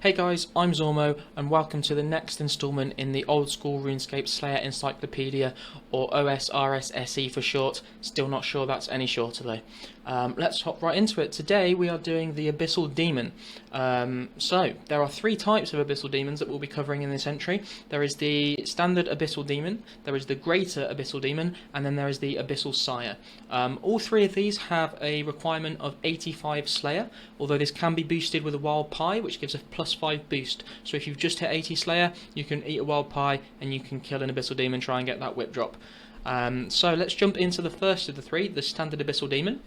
Hey guys, I'm Zormo and welcome to the next instalment in the Oldschool Runescape Slayer Encyclopedia, or OSRSSE for short. Still not sure that's any shorter though. Let's hop right into it. Today we are doing the Abyssal Demon. So there are three types of Abyssal Demons that we'll be covering in this entry. There is the standard Abyssal Demon, there is the greater Abyssal Demon, and then there is the Abyssal Sire. All three of these have a requirement of 85 Slayer, although this can be boosted with a Wild Pie, which gives a +5 boost. So if you've just hit 80 Slayer, you can eat a Wild Pie and you can kill an Abyssal Demon, try and get that whip drop. So let's jump into the first of the three, the standard Abyssal Demon.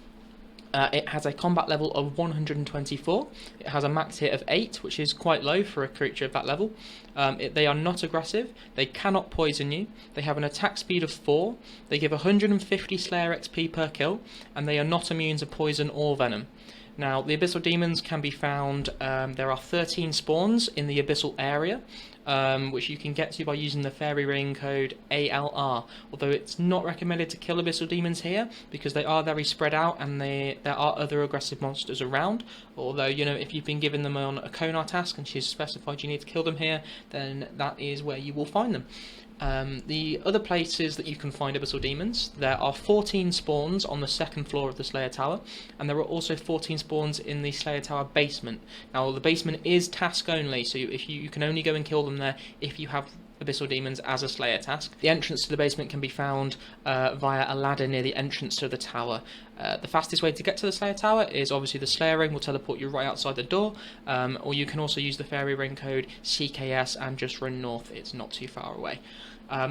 It has a combat level of 124, it has a max hit of 8, which is quite low for a creature of that level. They are not aggressive, they cannot poison you, they have an attack speed of 4, they give 150 Slayer XP per kill, and they are not immune to poison or venom. Now, the Abyssal Demons can be found, there are 13 spawns in the Abyssal area, which you can get to by using the fairy ring code ALR, although it's not recommended to kill Abyssal Demons here, because they are very spread out and there are other aggressive monsters around. Although, you know, if you've been given them on a Konar task and she's specified you need to kill them here, then that is where you will find them. The other places that you can find Abyssal Demons, there are 14 spawns on the second floor of the Slayer Tower, and there are also 14 spawns in the Slayer Tower basement. Now, the basement is task only, so you can only go and kill them there if you have Abyssal Demons as a Slayer task. The entrance to the basement can be found via a ladder near the entrance to the tower. The fastest way to get to the Slayer Tower is obviously the Slayer Ring will teleport you right outside the door, or you can also use the fairy ring code CKS and just run north, it's not too far away.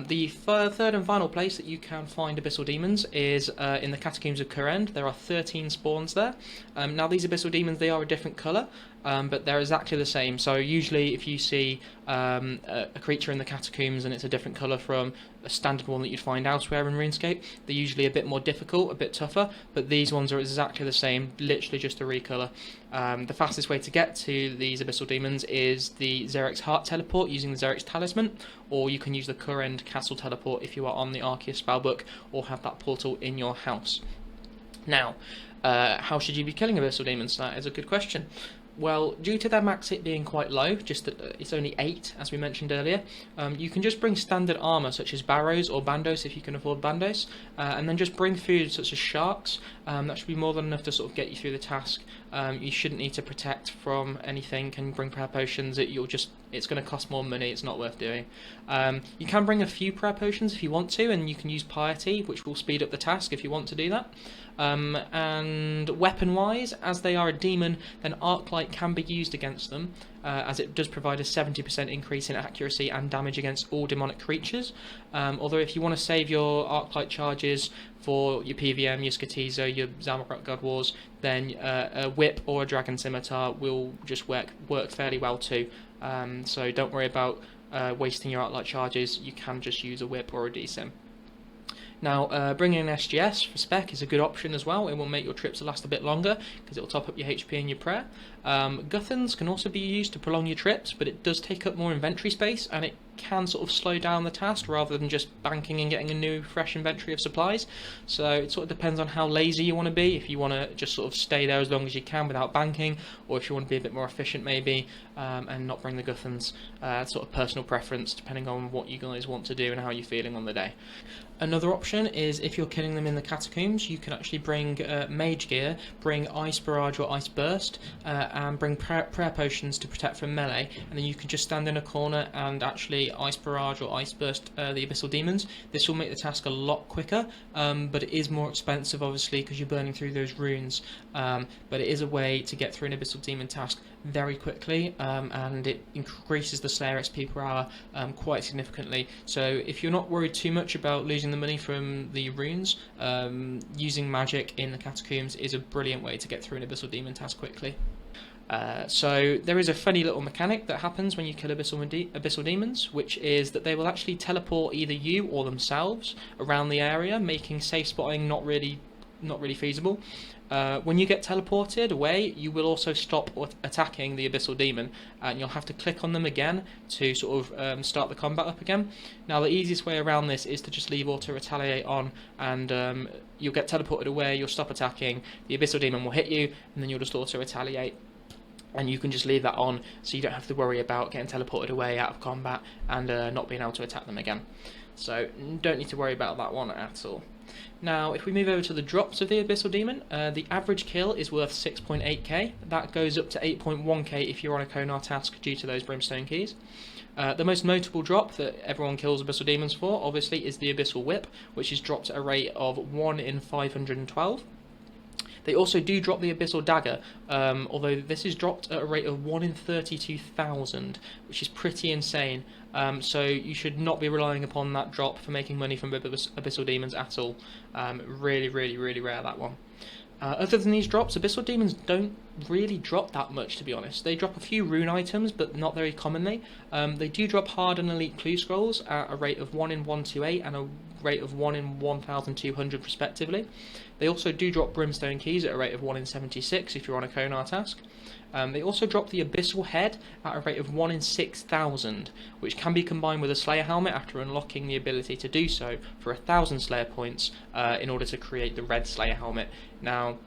The third and final place that you can find Abyssal Demons is in the Catacombs of Kurend. There are 13 spawns there. Now these Abyssal Demons, they are a different colour, but they're exactly the same. So usually if you see a creature in the Catacombs and it's a different colour from a standard one that you'd find elsewhere in RuneScape, they're usually a bit more difficult, a bit tougher, but these ones are exactly the same, literally just a recolour. The fastest way to get to these Abyssal Demons is the Xeric's Heart teleport using the Xeric's Talisman, or you can use the Kurend Castle teleport if you are on the Arceus spellbook or have that portal in your house. Now, how should you be killing Abyssal Demons? That is a good question. Well, due to their max hit being quite low, just that it's only 8, as we mentioned earlier, you can just bring standard armour such as barrows or bandos if you can afford bandos, and then just bring food such as sharks. That should be more than enough to sort of get you through the task. You shouldn't need to protect from anything, and bring prayer potions. It's going to cost more money, it's not worth doing. You can bring a few prayer potions if you want to, and you can use piety, which will speed up the task if you want to do that. And weapon-wise, as they are a demon, then Arclight can be used against them, as it does provide a 70% increase in accuracy and damage against all demonic creatures. Although if you want to save your Arclight charges for your PVM, your Skatizo, your Zamorak God Wars, then a whip or a Dragon Scimitar will just work fairly well too. So don't worry about wasting your Arclight charges, you can just use a whip or a DSim. Now, bringing an SGS for spec is a good option as well. It will make your trips last a bit longer because it will top up your HP and your prayer. Guthans can also be used to prolong your trips, but it does take up more inventory space and it can sort of slow down the task rather than just banking and getting a new fresh inventory of supplies. So it sort of depends on how lazy you want to be, if you want to just sort of stay there as long as you can without banking, or if you want to be a bit more efficient maybe and not bring the Guthans. Sort of personal preference depending on what you guys want to do and how you're feeling on the day. Another option is if you're killing them in the Catacombs, you can actually bring Mage Gear, bring Ice Barrage or Ice Burst, and bring prayer potions to protect from melee, and then you can just stand in a corner and actually Ice Barrage or Ice Burst the Abyssal Demons. This will make the task a lot quicker, but it is more expensive obviously because you're burning through those runes, but it is a way to get through an Abyssal Demon task very quickly, and it increases the Slayer XP per hour quite significantly. So if you're not worried too much about losing the money from the runes, using magic in the Catacombs is a brilliant way to get through an Abyssal Demon task quickly. So there is a funny little mechanic that happens when you kill Abyssal Demons, which is that they will actually teleport either you or themselves around the area, making safe spotting not really feasible. When you get teleported away, you will also stop attacking the Abyssal Demon, and you'll have to click on them again to sort of start the combat up again. Now the easiest way around this is to just leave auto retaliate on, and you'll get teleported away, you'll stop attacking, the Abyssal Demon will hit you, and then you'll just auto retaliate. and you can just leave that on, so you don't have to worry about getting teleported away out of combat and not being able to attack them again. So don't need to worry about that one at all. Now, if we move over to the drops of the Abyssal Demon, the average kill is worth 6.8k. That goes up to 8.1k if you're on a Konar task due to those Brimstone keys. The most notable drop that everyone kills Abyssal Demons for, obviously, is the Abyssal Whip, which is dropped at a rate of 1 in 512. They also do drop the Abyssal Dagger, although this is dropped at a rate of 1 in 32,000, which is pretty insane. So you should not be relying upon that drop for making money from Abyssal Demons at all. Really, really, really rare, that one. Other than these drops, Abyssal Demons don't really drop that much, to be honest. They drop a few rune items, but not very commonly. They do drop hard and elite clue scrolls at a rate of 1 in 128 and a rate of 1 in 1,200 respectively. They also do drop Brimstone keys at a rate of 1 in 76 if you're on a Konar task. They also drop the Abyssal Head at a rate of 1 in 6,000, which can be combined with a Slayer Helmet after unlocking the ability to do so for 1,000 Slayer points in order to create the red Slayer Helmet. Now,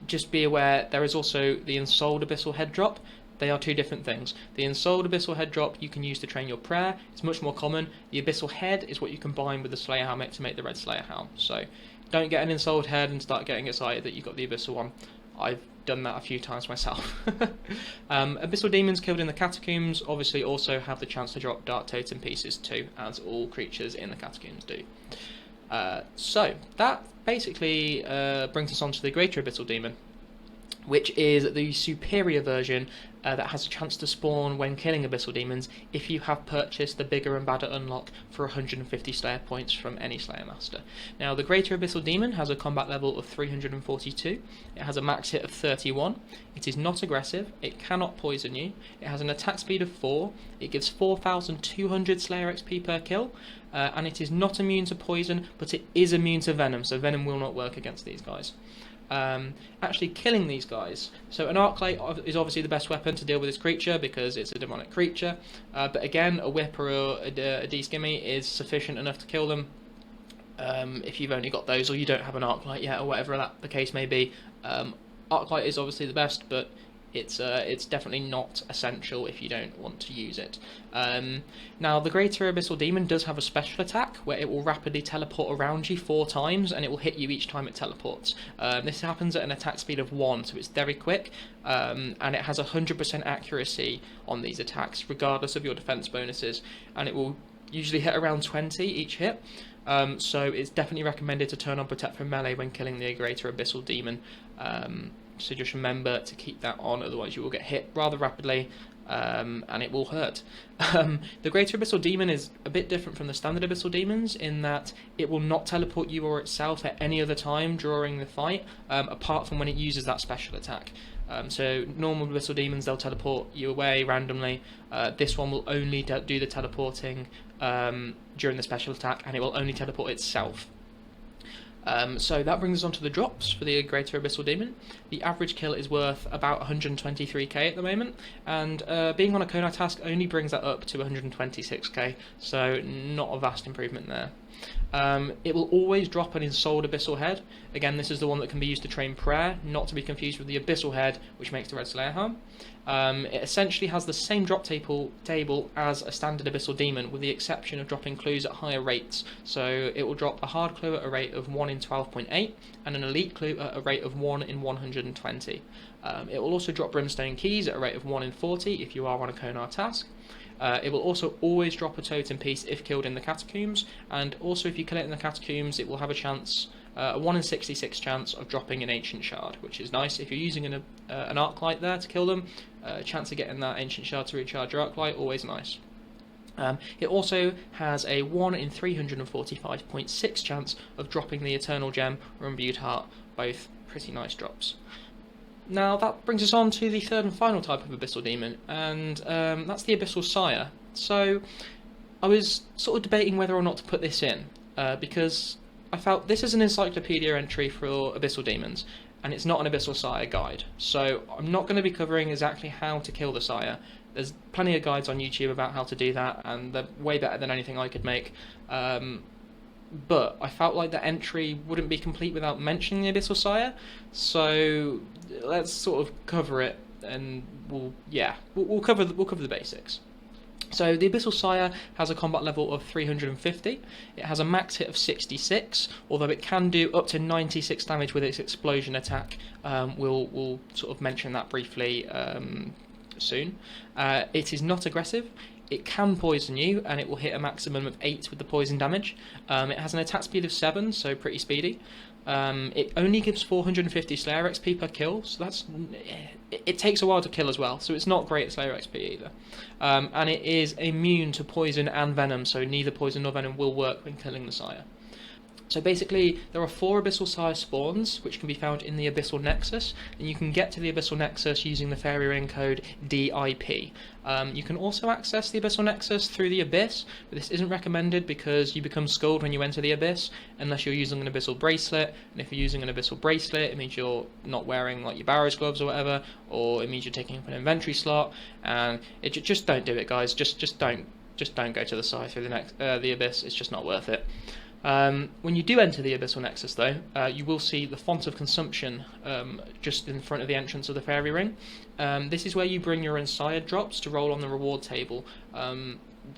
just be aware, there is also the Ensouled Abyssal Head drop. They are two different things. The Ensouled Abyssal Head drop you can use to train your prayer. It's much more common. The Abyssal Head is what you combine with the Slayer Helmet to make the red Slayer Helm. So don't get an Ensouled Head and start getting excited that you got the Abyssal one. I've done that a few times myself. Abyssal Demons killed in the Catacombs obviously also have the chance to drop Dark Totem pieces too, as all creatures in the Catacombs do. So that basically brings us on to the Greater Abyssal Demon, which is the superior version that has a chance to spawn when killing Abyssal Demons if you have purchased the bigger and badder unlock for 150 Slayer points from any Slayer Master. Now, the Greater Abyssal Demon has a combat level of 342, it has a max hit of 31, it is not aggressive, it cannot poison you, it has an attack speed of 4, it gives 4,200 Slayer XP per kill, and it is not immune to poison, but it is immune to venom, so venom will not work against these guys. Actually killing these guys. So an Arclight is obviously the best weapon to deal with this creature because it's a demonic creature, but again, a whip or a D-skimmy is sufficient enough to kill them if you've only got those or you don't have an Arclight yet or whatever the case may be. Arclight is obviously the best, but it's definitely not essential if you don't want to use it. Now, the Greater Abyssal Demon does have a special attack where it will rapidly teleport around you 4 times and it will hit you each time it teleports. This happens at an attack speed of 1, so it's very quick, and it has 100% accuracy on these attacks regardless of your defense bonuses, and it will usually hit around 20 each hit. So it's definitely recommended to turn on Protect from Melee when killing the Greater Abyssal Demon. So just remember to keep that on, otherwise you will get hit rather rapidly and it will hurt. The Greater Abyssal Demon is a bit different from the standard Abyssal Demons in that it will not teleport you or itself at any other time during the fight, apart from when it uses that special attack. So normal Abyssal Demons, they'll teleport you away randomly. This one will only do the teleporting during the special attack, and it will only teleport itself. So that brings us on to the drops for the Greater Abyssal Demon. The average kill is worth about 123k at the moment, and being on a Konar task only brings that up to 126k, so not a vast improvement there. It will always drop an Ensouled Abyssal Head. Again, this is the one that can be used to train prayer, not to be confused with the Abyssal Head, which makes the Red Slayer Helm. It essentially has the same drop table as a standard Abyssal Demon, with the exception of dropping clues at higher rates. So it will drop a hard clue at a rate of 1 in 12.8 and an elite clue at a rate of 1 in 120. It will also drop Brimstone keys at a rate of 1 in 40 if you are on a Konar task. It will also always drop a totem piece if killed in the Catacombs, and also if you kill it in the Catacombs it will have a chance, a 1 in 66 chance of dropping an Ancient Shard, which is nice. If you're using an Arclight there to kill them, chance of getting that Ancient Shard to recharge your Arclight, always nice. It also has a 1 in 345.6 chance of dropping the Eternal Gem or Imbued Heart, both pretty nice drops. Now that brings us on to the third and final type of Abyssal Demon, and that's the Abyssal Sire. So I was sort of debating whether or not to put this in, because I felt this is an Encyclopedia entry for Abyssal Demons, and it's not an Abyssal Sire guide. So I'm not going to be covering exactly how to kill the Sire. There's plenty of guides on YouTube about how to do that, and they're way better than anything I could make. but I felt like the entry wouldn't be complete without mentioning the Abyssal Sire, so let's sort of cover it, and we'll cover the basics. So the Abyssal Sire has a combat level of 350. It has a max hit of 66, although it can do up to 96 damage with its explosion attack. We'll sort of mention that briefly soon. It is not aggressive. It can poison you, and it will hit a maximum of 8 with the poison damage. It has an attack speed of 7, so pretty speedy. It only gives 450 Slayer XP per kill, so it takes a while to kill as well, so it's not great at Slayer XP either. And it is immune to poison and venom, so neither poison nor venom will work when killing the Sire. So basically, there are 4 Abyssal Sire spawns, which can be found in the Abyssal Nexus, and you can get to the Abyssal Nexus using the Fairy Ring code DIP. You can also access the Abyssal Nexus through the Abyss, but this isn't recommended because you become skulled when you enter the Abyss, unless you're using an Abyssal Bracelet, and if you're using an Abyssal Bracelet, it means you're not wearing like your Barrow's gloves or whatever, or it means you're taking up an inventory slot, and just don't do it, guys. Just don't go to the side through the Abyss. It's just not worth it. When you do enter the Abyssal Nexus, though, you will see the Font of Consumption just in front of the entrance of the Fairy Ring. This is where you bring your Unsired drops to roll on the reward table.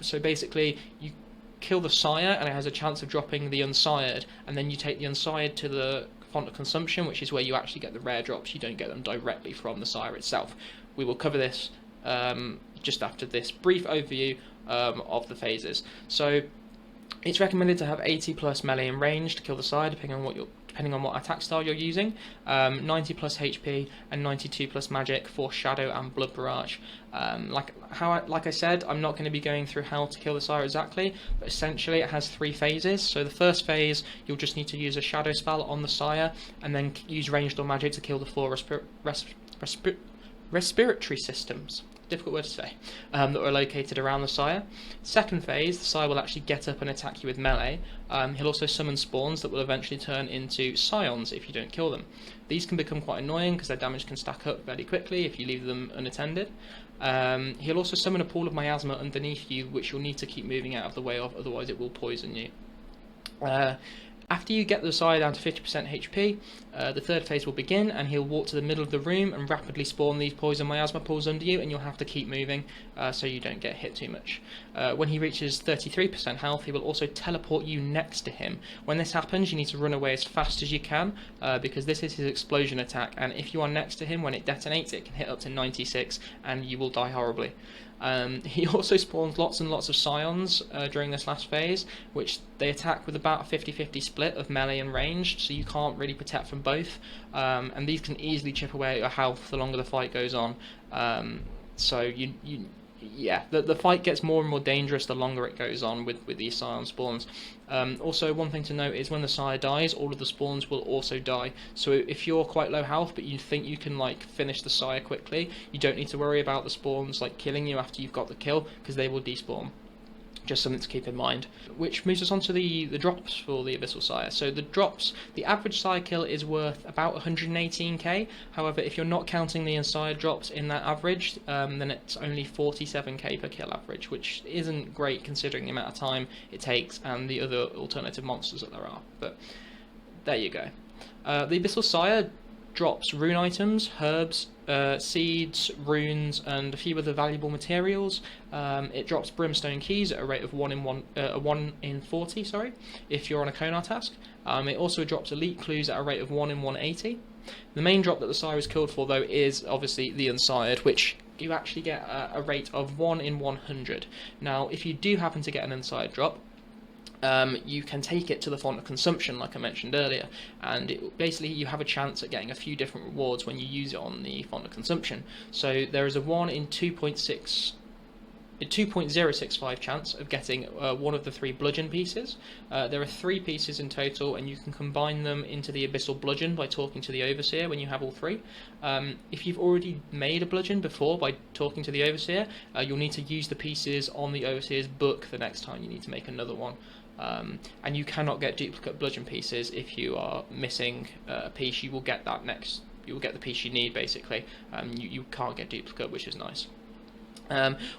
So basically, you kill the Sire, and it has a chance of dropping the Unsired, and then you take the Unsired to the Font of Consumption, which is where you actually get the rare drops. You don't get them directly from the Sire itself. We will cover this just after this brief overview of the phases. So it's recommended to have 80 plus melee and range to kill the Sire, depending on what attack style you're using. 90 plus HP and 92 plus magic for Shadow and Blood Barrage. Like I said, I'm not going to be going through how to kill the Sire exactly, but essentially it has 3 phases. So the first phase, you'll just need to use a Shadow spell on the Sire, and then use ranged or magic to kill the 4 respiratory systems. Difficult word to say, that are located around the Sire. Second phase, the Sire will actually get up and attack you with melee. He'll also summon spawns that will eventually turn into Scions if you don't kill them. These can become quite annoying because their damage can stack up very quickly if you leave them unattended. He'll also summon a pool of miasma underneath you, which you'll need to keep moving out of the way of, otherwise it will poison you. After you get the Sire down to 50% HP, the third phase will begin, and he'll walk to the middle of the room and rapidly spawn these poison miasma pools under you, and you'll have to keep moving so you don't get hit too much. When he reaches 33% health, he will also teleport you next to him. When this happens, you need to run away as fast as you can, because this is his explosion attack, and if you are next to him when it detonates, it can hit up to 96, and you will die horribly. He also spawns lots and lots of Scions during this last phase, which they attack with about a 50-50 split of melee and ranged, so you can't really protect from both, and these can easily chip away at your health the longer the fight goes on. So the fight gets more and more dangerous the longer it goes on with these Scion spawns. Also, one thing to note is when the Sire dies, all of the spawns will also die. So if you're quite low health but you think you can like finish the Sire quickly, you don't need to worry about the spawns like killing you after you've got the kill, because they will despawn. Just something to keep in mind. Which moves us on to the drops for the Abyssal Sire. So the drops, the average Sire kill is worth about 118k. However, if you're not counting the Sire drops in that average, then it's only 47k per kill average, which isn't great considering the amount of time it takes and the other alternative monsters that there are. But there you go. The Abyssal Sire drops rune items, herbs, seeds, runes, and a few other valuable materials. It drops brimstone keys at a rate of 1 in 40, if you're on a Konar task. It also drops elite clues at a rate of 1 in 180. The main drop that the Sire is killed for, though, is obviously the Unsired, which you actually get a rate of 1 in 100. Now, if you do happen to get an Unsired drop, you can take it to the Font of Consumption, like I mentioned earlier, and basically you have a chance at getting a few different rewards when you use it on the Font of Consumption. So there is a 1 in 2.065 chance of getting one of the 3 bludgeon pieces. There are 3 pieces in total, and you can combine them into the Abyssal Bludgeon by talking to the Overseer when you have all 3. If you've already made a bludgeon before by talking to the Overseer, you'll need to use the pieces on the Overseer's book the next time you need to make another one. And you cannot get duplicate bludgeon pieces if you are missing a piece. You will get that next. You will get the piece you need, basically. You can't get duplicate, which is nice.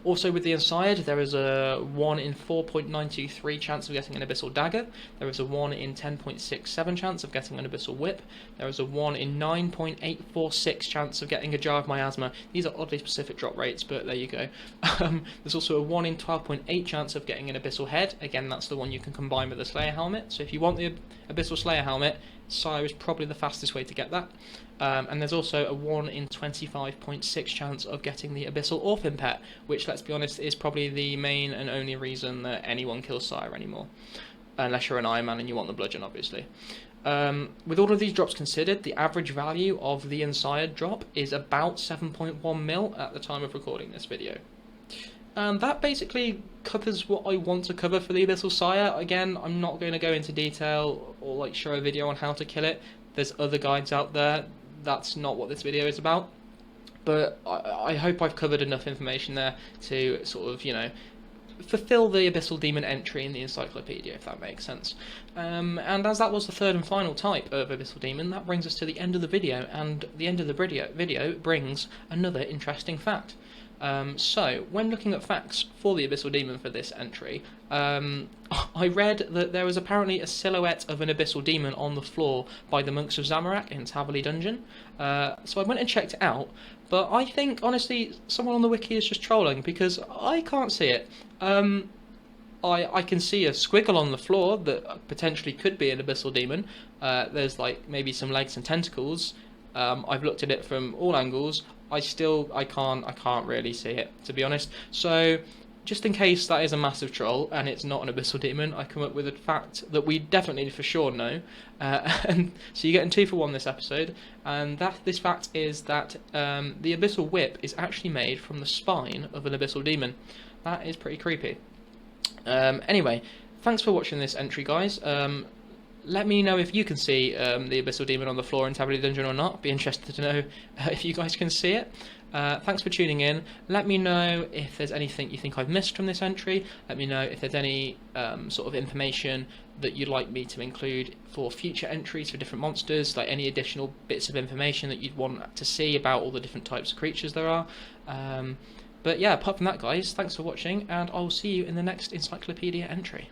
Also with the Unsired, there is a 1 in 4.923 chance of getting an Abyssal Dagger, there is a 1 in 10.67 chance of getting an Abyssal Whip, there is a 1 in 9.846 chance of getting a Jar of Miasma. These are oddly specific drop rates, but there you go. There's also a 1 in 12.8 chance of getting an Abyssal Head. Again, that's the one you can combine with the Slayer Helmet, so if you want the Abyssal Slayer Helmet, Sire is probably the fastest way to get that. And there's also a 1 in 25.6 chance of getting the Abyssal Orphan Pet, which, let's be honest, is probably the main and only reason that anyone kills Sire anymore. Unless you're an Iron Man and you want the Bludgeon, obviously. With all of these drops considered, the average value of the Unsired drop is about 7.1 mil at the time of recording this video. And that basically covers what I want to cover for the Abyssal Sire. Again, I'm not going to go into detail or like show a video on how to kill it. There's other guides out there. That's not what this video is about. But I hope I've covered enough information there to sort of, you know, fulfill the Abyssal Demon entry in the Encyclopedia, if that makes sense. And as that was the third and final type of Abyssal Demon, that brings us to the end of the video, and the end of the video brings another interesting fact. So, when looking at facts for the Abyssal Demon for this entry, I read that there was apparently a silhouette of an Abyssal Demon on the floor by the monks of Zamorak in Taverley Dungeon. So I went and checked it out, but I think, honestly, someone on the wiki is just trolling, because I can't see it. I can see a squiggle on the floor that potentially could be an Abyssal Demon. There's like maybe some legs and tentacles. I've looked at it from all angles. I can't really see it, to be honest. So, just in case that is a massive troll and it's not an Abyssal Demon, I come up with a fact that we definitely for sure know. And so you're getting 2 for 1 this episode. And this fact is that the Abyssal Whip is actually made from the spine of an Abyssal Demon. That is pretty creepy. Anyway, thanks for watching this entry, guys. Let me know if you can see the Abyssal Demon on the floor in Taverley Dungeon or not. Be interested to know if you guys can see it. Thanks for tuning in. Let me know if there's anything you think I've missed from this entry. Let me know if there's any sort of information that you'd like me to include for future entries for different monsters, like any additional bits of information that you'd want to see about all the different types of creatures there are. But yeah, apart from that, guys, thanks for watching, and I'll see you in the next Encyclopedia entry.